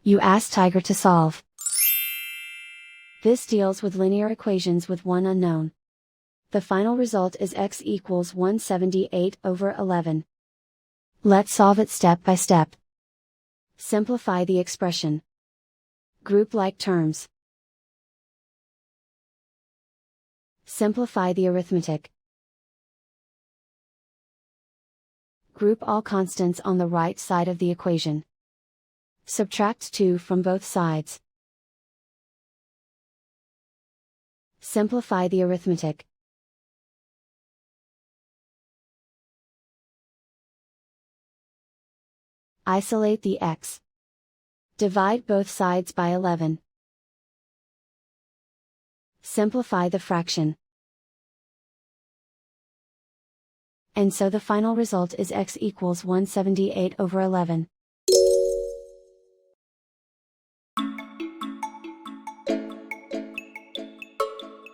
You ask Tiger to solve. This deals with linear equations with one unknown. The final result is x equals 178/11. Let's solve it step by step. Simplify the expression. Group like terms. Simplify the arithmetic. Group all constants on the right side of the equation. Subtract 2 from both sides. Simplify the arithmetic. Isolate the x. Divide both sides by 11. Simplify the fraction. And so the final result is x equals 178/11.